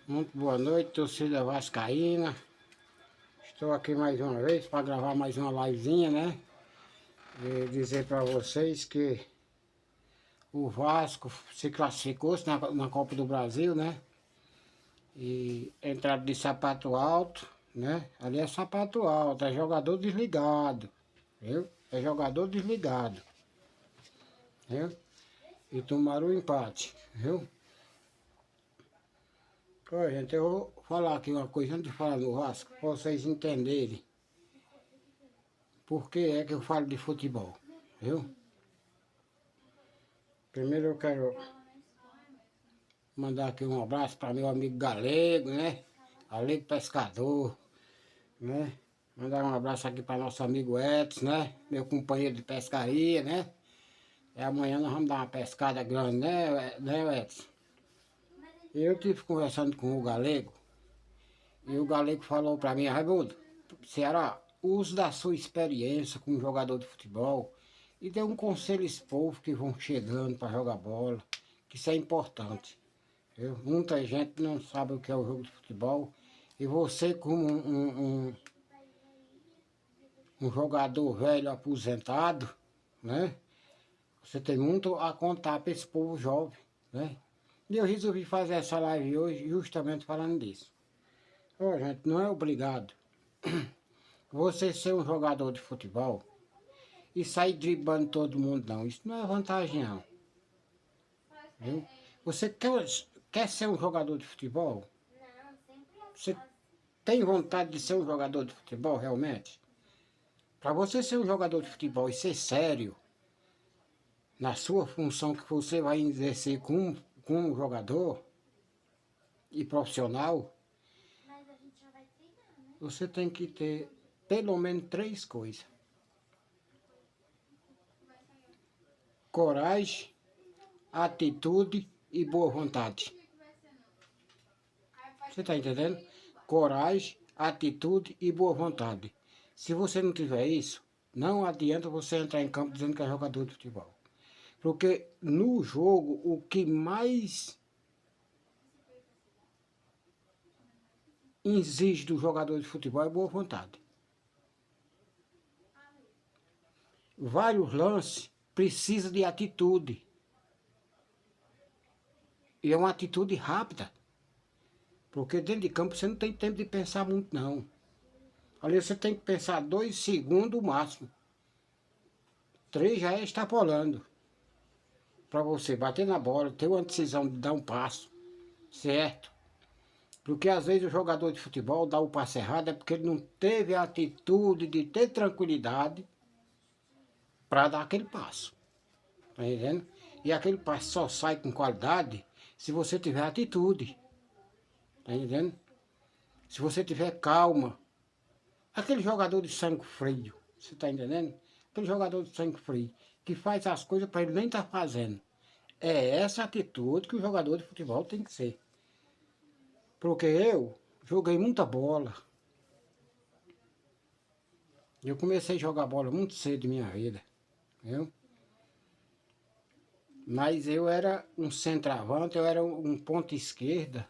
Muito boa noite, torcida vascaína. Estou aqui mais uma vez para gravar mais uma livezinha, né? E dizer para vocês que o Vasco se classificou na Copa do Brasil, né? E entrada de sapato alto, né? Ali é sapato alto, é jogador desligado, viu? É jogador desligado, viu? E tomaram o empate, viu? Ó, gente, eu vou falar aqui uma coisa antes de falar no Vasco, para vocês entenderem por que é que eu falo de futebol, viu? Primeiro eu quero mandar aqui um abraço para meu amigo Galego, né? Galego Pescador, né? Mandar um abraço aqui para nosso amigo Edson, né? Meu companheiro de pescaria, né? E amanhã nós vamos dar uma pescada grande, né, Edson? Eu tive conversando com o Galego, e o Galego falou para mim: Raimundo, Ceará, use da sua experiência como jogador de futebol e dê um conselho a esse povo que vão chegando para jogar bola, que isso é importante. Muita gente não sabe o que é o jogo de futebol. E você, como um jogador velho aposentado, né? Você tem muito a contar para esse povo jovem, né? E eu resolvi fazer essa live hoje justamente falando disso. Ô, gente, não é obrigado você ser um jogador de futebol e sair driblando todo mundo, não. Isso não é vantagem, não. Viu? Você quer ser um jogador de futebol? Você tem vontade de ser um jogador de futebol realmente? Para você ser um jogador de futebol e ser sério na sua função que você vai exercer como jogador e profissional, você tem que ter pelo menos 3 coisas: coragem, atitude e boa vontade. Você está entendendo? Coragem, atitude e boa vontade. Se você não tiver isso, não adianta você entrar em campo dizendo que é jogador de futebol. Porque no jogo, o que mais exige do jogador de futebol é boa vontade. Vários lances precisam de atitude. E é uma atitude rápida. Porque dentro de campo você não tem tempo de pensar muito, não. Ali você tem que pensar 2 segundos o máximo. 3 já é extrapolando. Para você bater na bola, ter uma decisão de dar um passo, certo? Porque às vezes o jogador de futebol dá o passo errado é porque ele não teve a atitude de ter tranquilidade para dar aquele passo. Tá entendendo? E aquele passo só sai com qualidade se você tiver atitude. Tá entendendo? Se você tiver calma. Aquele jogador de sangue frio, você tá entendendo? Aquele jogador de sangue frio, que faz as coisas para ele nem estar fazendo. É essa atitude que o jogador de futebol tem que ser. Porque eu joguei muita bola. Eu comecei a jogar bola muito cedo em minha vida, viu? Mas eu era um centroavante, eu era um ponta esquerda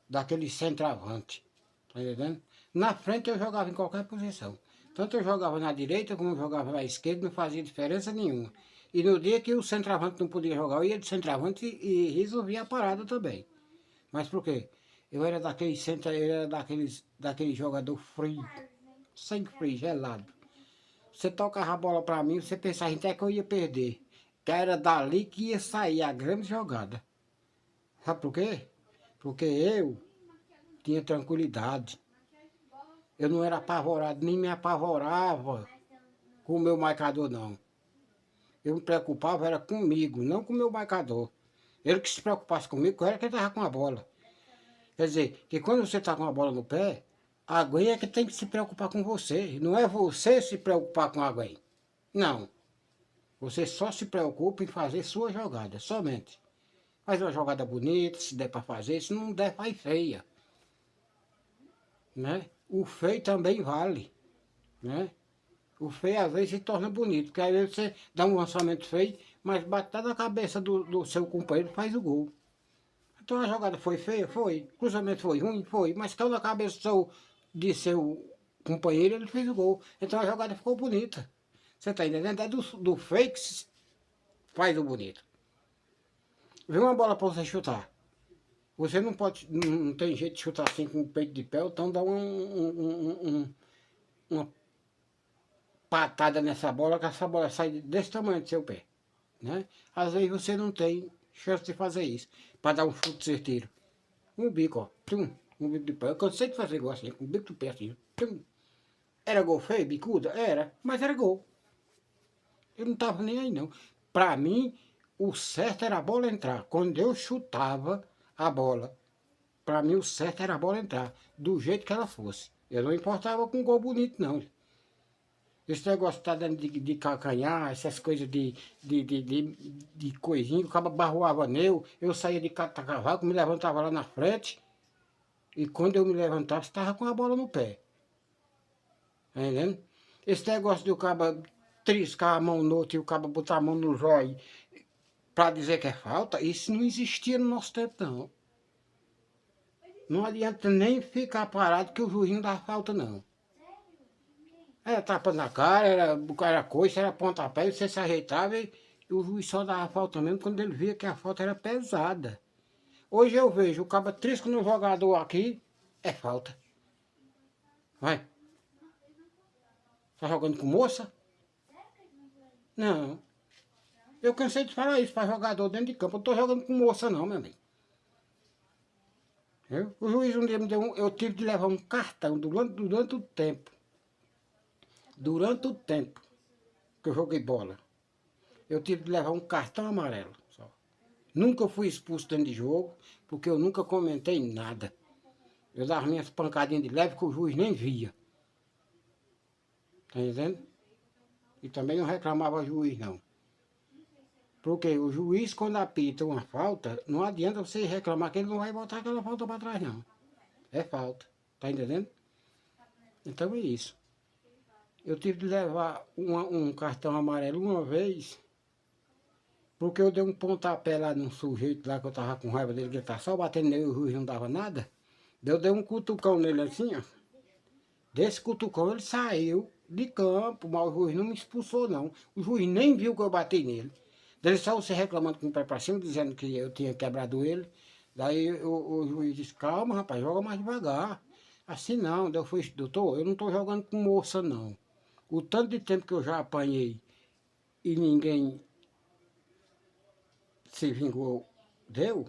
daquele centroavante, tá entendendo? Na frente eu jogava em qualquer posição. Tanto eu jogava na direita como eu jogava na esquerda, não fazia diferença nenhuma. E no dia que o centroavante não podia jogar, eu ia de centroavante e resolvia a parada também. Mas por quê? Eu era daquele jogador frio, sangue frio, gelado. Você tocava a bola pra mim, você pensava até que eu ia perder. Que era dali que ia sair a grande jogada. Sabe por quê? Porque eu tinha tranquilidade. Eu não era apavorado, nem me apavorava com o meu marcador, não. Eu me preocupava era comigo, não com o meu marcador. Ele que se preocupasse comigo, era que ele estava com a bola. Quer dizer, que quando você está com a bola no pé, alguém é que tem que se preocupar com você. Não é você se preocupar com alguém. Não. Você só se preocupa em fazer sua jogada, somente. Faz uma jogada bonita, se der para fazer, se não der, faz feia. Né? O feio também vale. Né? O feio às vezes se torna bonito, porque às vezes você dá um lançamento feio, mas bater na cabeça do seu companheiro faz o gol. Então a jogada foi feia? Foi. Cruzamento foi ruim? Foi. Mas caiu na cabeça de seu companheiro, ele fez o gol. Então a jogada ficou bonita. Você tá entendendo? É do feio que faz o bonito. Vê uma bola pra você chutar. Você não pode, não tem jeito de chutar assim com o peito de pé, então dá uma patada nessa bola, que essa bola sai desse tamanho do seu pé. Né? Às vezes você não tem chance de fazer isso, para dar um chute certeiro. Um bico, ó, tum, um bico de pé. Eu cansei de fazer gol assim, com o bico do pé assim, tum. Era gol feio, bicuda? Era, mas era gol. Eu não tava nem aí não. Pra mim, o certo era a bola entrar. Quando eu chutava a bola, pra mim o certo era a bola entrar, do jeito que ela fosse. Eu não importava com um gol bonito, não. Esse negócio tá dando de calcanhar, essas coisas de coisinha, o cabo barroava nele, eu saía de cavalo, me levantava lá na frente, e quando eu me levantava, estava com a bola no pé. Tá entendendo? Esse negócio de o cabo triscar a mão no outro e o cabo botar a mão no zóio para dizer que é falta, isso não existia no nosso tempo, não. Não adianta nem ficar parado que o juiz não dá falta, não. Era tapa na cara, era coisa, era pontapé, você se ajeitava e o juiz só dava falta mesmo quando ele via que a falta era pesada. Hoje eu vejo o cabo trisco no jogador aqui, é falta. Vai. Tá jogando com moça? Não. Eu cansei de falar isso para jogador dentro de campo. Eu não tô jogando com moça não, meu amigo. O juiz um dia me deu eu tive de levar um cartão durante o tempo. Durante o tempo que eu joguei bola. Eu tive de levar um cartão amarelo só. Nunca fui expulso dentro de jogo, porque eu nunca comentei nada. Eu dava minhas pancadinhas de leve que o juiz nem via. Tá entendendo? E também não reclamava juiz, não. Porque o juiz, quando apita uma falta, não adianta você reclamar que ele não vai botar aquela falta para trás, não. É falta. Tá entendendo? Então é isso. Eu tive de levar um cartão amarelo uma vez, porque eu dei um pontapé lá num sujeito lá que eu tava com raiva dele, que ele tá só batendo nele e o juiz não dava nada. Eu dei um cutucão nele assim, ó. Desse cutucão ele saiu de campo, mas o juiz não me expulsou, não. O juiz nem viu que eu bati nele. Daí só você reclamando com o pé pra cima, dizendo que eu tinha quebrado ele. Daí o juiz disse, calma rapaz, joga mais devagar. Assim não, daí eu fui, doutor, eu não tô jogando com moça não. O tanto de tempo que eu já apanhei e ninguém se vingou, deu?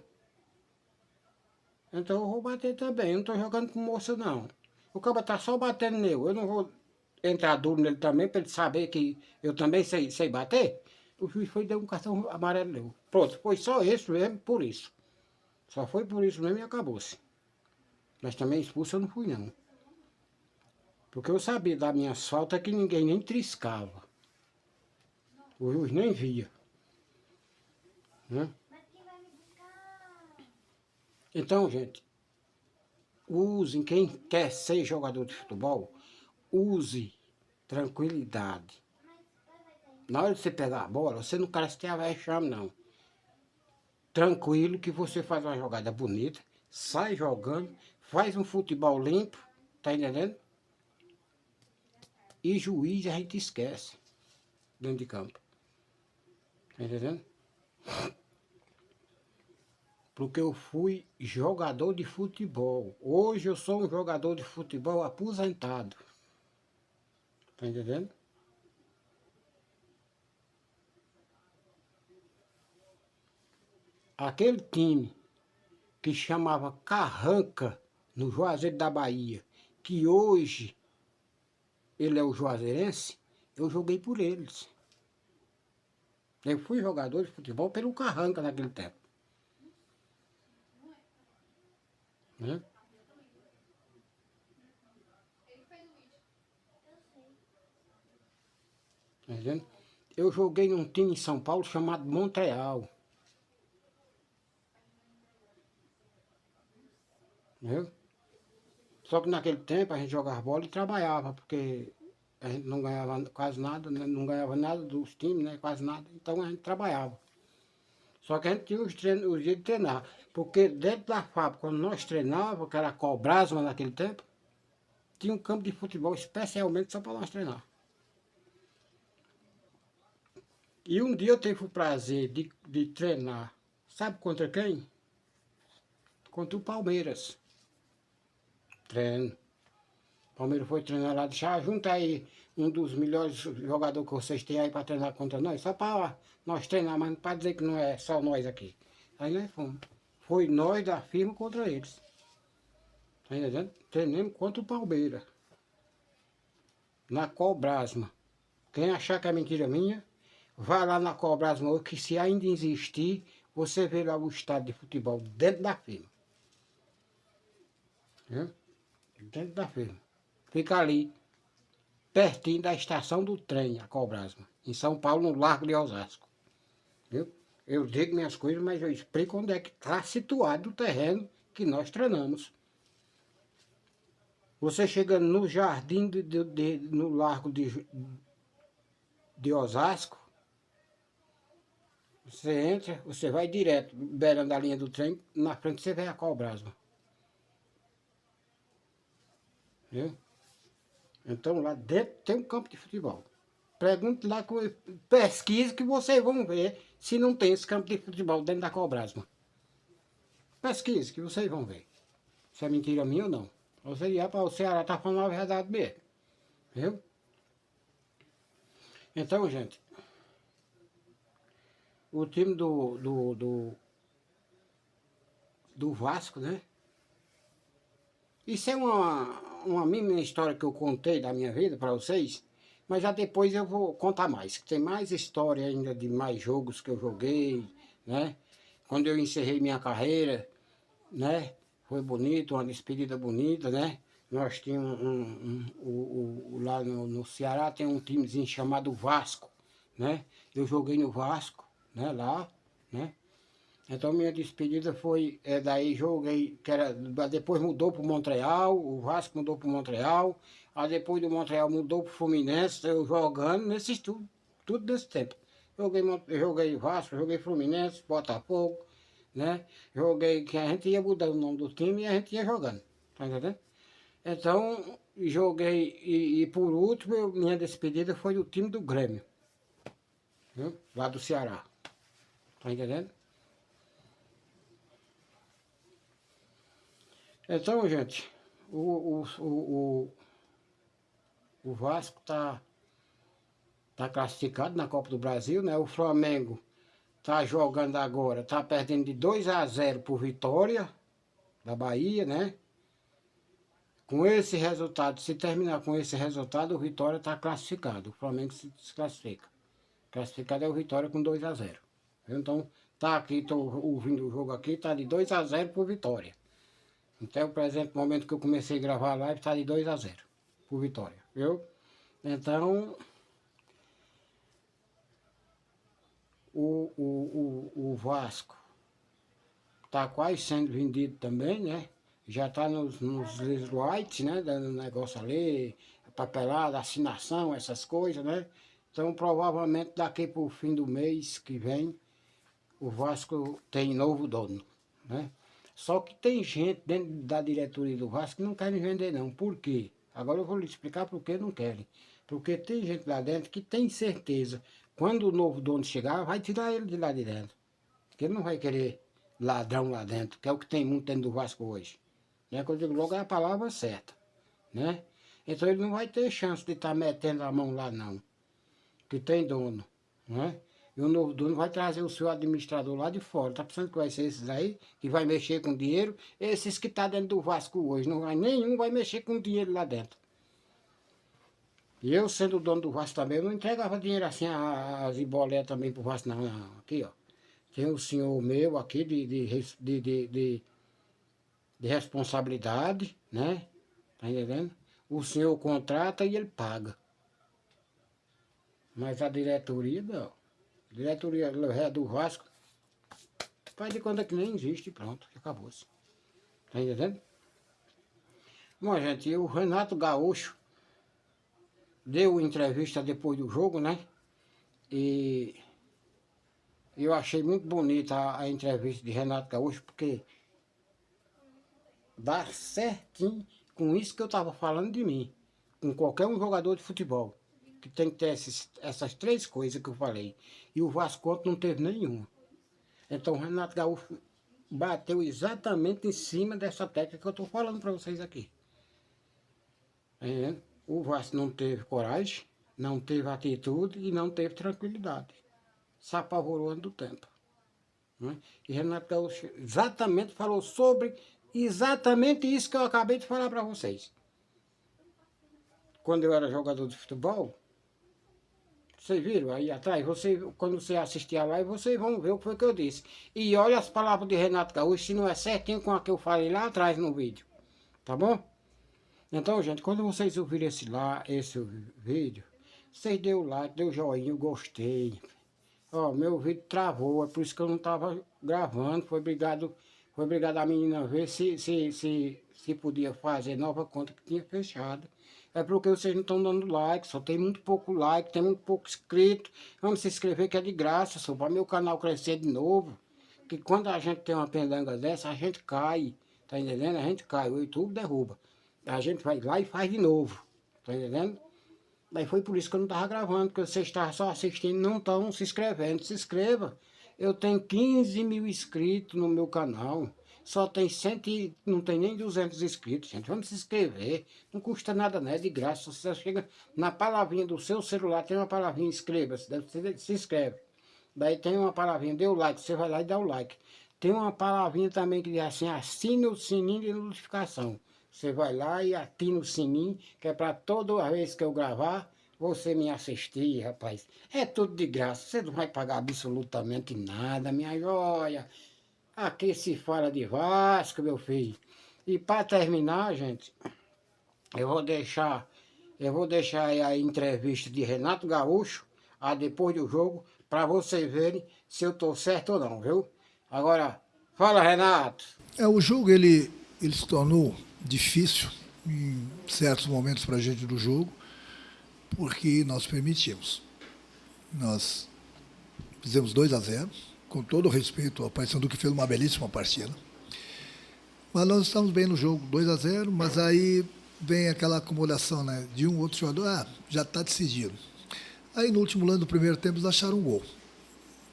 Então eu vou bater também, eu não tô jogando com moça não. O cara tá só batendo nele, eu não vou entrar duro nele também para ele saber que eu também sei bater. O juiz foi e deu um cartão amarelo nele. Pronto, foi só isso mesmo, por isso. Só foi por isso mesmo e acabou-se. Mas também expulso eu não fui não. Porque eu sabia das minhas faltas que ninguém nem triscava. O juiz nem via. Né? Então, gente, usem, quem quer ser jogador de futebol, use tranquilidade. Na hora de você pegar a bola, você não crasteia vexame, não. Tranquilo que você faz uma jogada bonita, sai jogando, faz um futebol limpo, tá entendendo? E juiz a gente esquece dentro de campo. Tá entendendo? Porque eu fui jogador de futebol. Hoje eu sou um jogador de futebol aposentado. Tá entendendo? Aquele time que chamava Carranca, no Juazeiro da Bahia, que hoje ele é o Juazeirense, eu joguei por eles. Eu fui jogador de futebol pelo Carranca naquele tempo. Né? Tá entendendo? Eu joguei num time em São Paulo chamado Montreal. Entendeu? Só que naquele tempo a gente jogava bola e trabalhava, porque a gente não ganhava quase nada, né? Não ganhava nada dos times, né? Quase nada. Então a gente trabalhava. Só que a gente tinha os dias de treinar. Porque dentro da fábrica, quando nós treinávamos, que era Cobrasma naquele tempo, tinha um campo de futebol especialmente só para nós treinar. E um dia eu tive o prazer de treinar, sabe contra quem? Contra o Palmeiras. Treino. O Palmeiras foi treinar lá, deixar junto aí um dos melhores jogadores que vocês têm aí para treinar contra nós, só para nós treinar, mas não para dizer que não é só nós aqui. Aí nós fomos. Foi nós da firma contra eles. Tá entendendo? Treinamos contra o Palmeiras. Na Cobrasma. Quem achar que é mentira minha, vai lá na Cobrasma, que se ainda existir, você vê lá o estádio de futebol dentro da firma. Viu? Dentro da firma. Fica ali, pertinho da estação do trem, a Cobrasma, em São Paulo, no Largo de Osasco. Viu? Eu digo minhas coisas, mas eu explico onde é que está situado o terreno que nós treinamos. Você chega no jardim, no Largo de Osasco, você entra, você vai direto, beirando a linha do trem, na frente você vê a Cobrasma. Viu? Então lá dentro tem um campo de futebol. Pergunte lá, pesquise que vocês vão ver se não tem esse campo de futebol dentro da Cobrasma. Pesquise que vocês vão ver. Se é mentira minha ou não. Ou seria para o Ceará tá falando a verdade mesmo. Viu? Então, gente, o time do Vasco, né? Isso é uma mínima história que eu contei da minha vida para vocês, mas já depois eu vou contar mais. Tem mais história ainda de mais jogos que eu joguei, né? Quando eu encerrei minha carreira, né? Foi bonito, uma despedida bonita, né? Nós tínhamos lá no Ceará tem um timezinho chamado Vasco, né? Eu joguei no Vasco, né? Lá, né? Então minha despedida foi, daí joguei, depois mudou para o Montreal, o Vasco mudou para o Montreal, aí depois do Montreal mudou para o Fluminense, eu jogando nesses tudo nesse tempo. Joguei Vasco, joguei Fluminense, Botafogo, né? Joguei, que a gente ia mudando o nome do time e a gente ia jogando, tá entendendo? Então, joguei, e por último, minha despedida foi do time do Grêmio, viu? Lá do Ceará, tá entendendo? Então, gente, o Vasco tá classificado na Copa do Brasil, né? O Flamengo tá jogando agora, tá perdendo de 2-0 por Vitória, da Bahia, né? Com esse resultado, se terminar com esse resultado, o Vitória tá classificado. O Flamengo se desclassifica. Classificado é o Vitória com 2-0. Então, tá aqui, tô ouvindo o jogo aqui, tá de 2-0 por Vitória. Até o presente momento que eu comecei a gravar a live, está de 2-0 por Vitória, viu? Então, o Vasco está quase sendo vendido também, né? Já está nos slides, né? Dando negócio ali, papelada, assinação, essas coisas, né? Então, provavelmente daqui para o fim do mês que vem, o Vasco tem novo dono, né? Só que tem gente dentro da diretoria do Vasco que não querem vender não. Por quê? Agora eu vou lhe explicar por que não querem. Porque tem gente lá dentro que tem certeza, quando o novo dono chegar, vai tirar ele de lá de dentro. Porque ele não vai querer ladrão lá dentro, que é o que tem muito dentro do Vasco hoje. Né? Quando eu digo logo é a palavra certa. Né? Então ele não vai ter chance de estar metendo a mão lá não. Que tem dono. Né? E o novo dono vai trazer o seu administrador lá de fora. Tá pensando que vai ser esses aí, que vai mexer com dinheiro? Esses que tá dentro do Vasco hoje, não vai, nenhum vai mexer com dinheiro lá dentro. E eu, sendo o dono do Vasco também, eu não entregava dinheiro assim, as ibolé também pro Vasco, não, não. Aqui, ó. Tem o senhor meu aqui de responsabilidade, né? Tá entendendo? O senhor contrata e ele paga. Mas a diretoria, não. A diretoria do Vasco faz de conta que nem existe, pronto, acabou-se. Tá entendendo? Bom, gente, e o Renato Gaúcho deu entrevista depois do jogo, né? E Eu achei muito bonita a entrevista de Renato Gaúcho, porque dá certinho com isso que eu estava falando de mim. Com qualquer um jogador de futebol. Que tem que ter essas três coisas que eu falei. E o Vasco ontem não teve nenhuma. Então o Renato Gaúcho bateu exatamente em cima dessa técnica que eu estou falando para vocês aqui. É, o Vasco não teve coragem, não teve atitude e não teve tranquilidade. Se apavorou antes do tempo. Né? E Renato Gaúcho exatamente falou sobre exatamente isso que eu acabei de falar para vocês. Quando eu era jogador de futebol, vocês viram aí atrás, quando você assistir a live, vocês vão ver o que foi que eu disse. E olha as palavras de Renato Gaúcho, se não é certinho com a que eu falei lá atrás no vídeo. Tá bom? Então, gente, quando vocês ouvirem esse vídeo, vocês dêem o like, dêem o joinha, eu gostei. Ó, meu vídeo travou, é por isso que eu não estava gravando. Foi obrigado a menina ver se podia fazer nova conta que tinha fechado. É porque vocês não estão dando like, só tem muito pouco like, tem muito pouco inscrito. Vamos se inscrever que é de graça, só para meu canal crescer de novo. Que quando a gente tem uma pendanga dessa, a gente cai. Tá entendendo? A gente cai, o YouTube derruba. A gente vai lá e faz de novo. Tá entendendo? Daí foi por isso que eu não estava gravando, porque vocês estavam só assistindo, não estão se inscrevendo. Se inscreva. Eu tenho 15 mil inscritos no meu canal. Só tem 100, não tem nem 200 inscritos, gente. Vamos se inscrever. Não custa nada, né? É de graça. Você chega na palavrinha do seu celular, tem uma palavrinha inscreva-se. Você se inscreve. Daí tem uma palavrinha, dê o like. Você vai lá e dá o like. Tem uma palavrinha também que diz assim, assine o sininho de notificação. Você vai lá e atina o sininho, que é para toda vez que eu gravar, você me assistir, rapaz. É tudo de graça, você não vai pagar absolutamente nada, minha joia. Aqui se fala de Vasco, meu filho. E para terminar, gente, eu vou deixar, eu vou deixar aí a entrevista de Renato Gaúcho, depois do jogo, para vocês verem se eu estou certo ou não, viu? Agora, fala, Renato. O jogo ele se tornou difícil em certos momentos para a gente do jogo, porque nós permitimos. Nós fizemos 2-0, com todo o respeito ao Paysandu, que fez uma belíssima partida. Mas nós estamos bem no jogo, 2-0, mas aí vem aquela acomodação, né, de um outro jogador, já está decidido. Aí no último lance do primeiro tempo eles acharam um gol.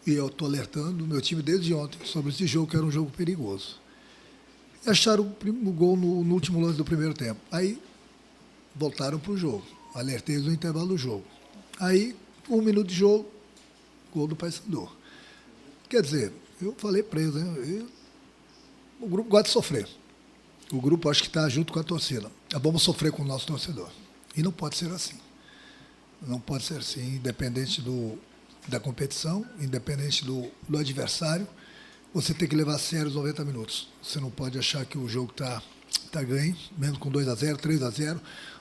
E eu estou alertando o meu time desde ontem sobre esse jogo, que era um jogo perigoso. E acharam o gol no último lance do primeiro tempo. Aí voltaram para o jogo. Alertei eles no intervalo do jogo. Aí, 1 minuto de jogo, gol do Paysandu. Quer dizer, eu falei para eles, né? O grupo gosta de sofrer. O grupo acho que está junto com a torcida. Vamos sofrer com o nosso torcedor. E não pode ser assim. Não pode ser assim, independente da competição, independente do adversário. Você tem que levar a sério os 90 minutos. Você não pode achar que o jogo tá ganho, mesmo com 2-0, 3-0. O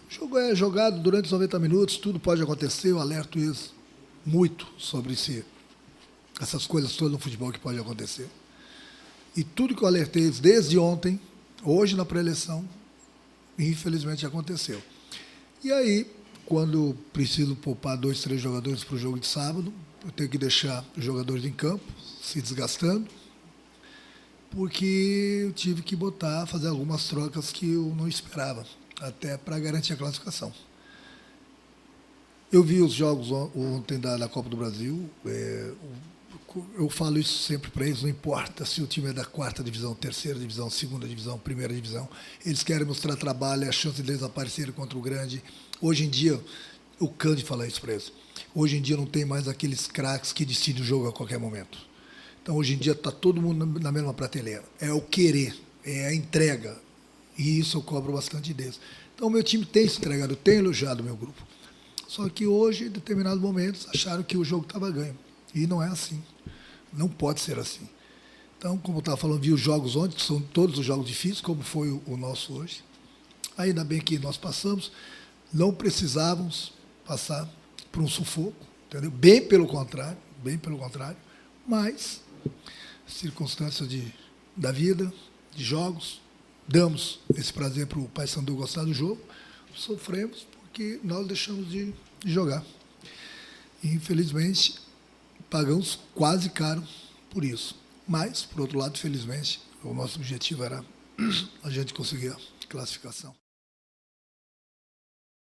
jogo é jogado durante os 90 minutos, tudo pode acontecer. Eu alerto eles muito sobre essas coisas todas no futebol que pode acontecer. E tudo que eu alertei eles desde ontem, hoje na pré-eleição, infelizmente aconteceu. E aí, quando preciso poupar 2, 3 jogadores para o jogo de sábado, eu tenho que deixar os jogadores em campo, se desgastando, porque eu tive que fazer algumas trocas que eu não esperava, até para garantir a classificação. Eu vi os jogos ontem da Copa do Brasil, eu falo isso sempre para eles, não importa se o time é da 4ª divisão, 3ª divisão, 2ª divisão, 1ª divisão, eles querem mostrar trabalho, é a chance deles aparecerem contra o grande. Hoje em dia, o Cândido fala isso para eles, hoje em dia não tem mais aqueles craques que decidem o jogo a qualquer momento. Então, hoje em dia, está todo mundo na mesma prateleira. É o querer, é a entrega. E isso eu cobro bastante deles. Então, o meu time tem se entregado, eu tenho elogiado o meu grupo. Só que hoje, em determinados momentos, acharam que o jogo estava ganho. E não é assim. Não pode ser assim. Então, como eu estava falando, vi os jogos ontem, são todos os jogos difíceis, como foi o nosso hoje. Ainda bem que nós passamos. Não precisávamos passar por um sufoco, entendeu? Bem pelo contrário. Mas circunstâncias da vida, de jogos, damos esse prazer para o Paysandu gostar do jogo, sofremos porque nós deixamos de jogar. E, infelizmente, pagamos quase caro por isso. Mas, por outro lado, felizmente, o nosso objetivo era a gente conseguir a classificação.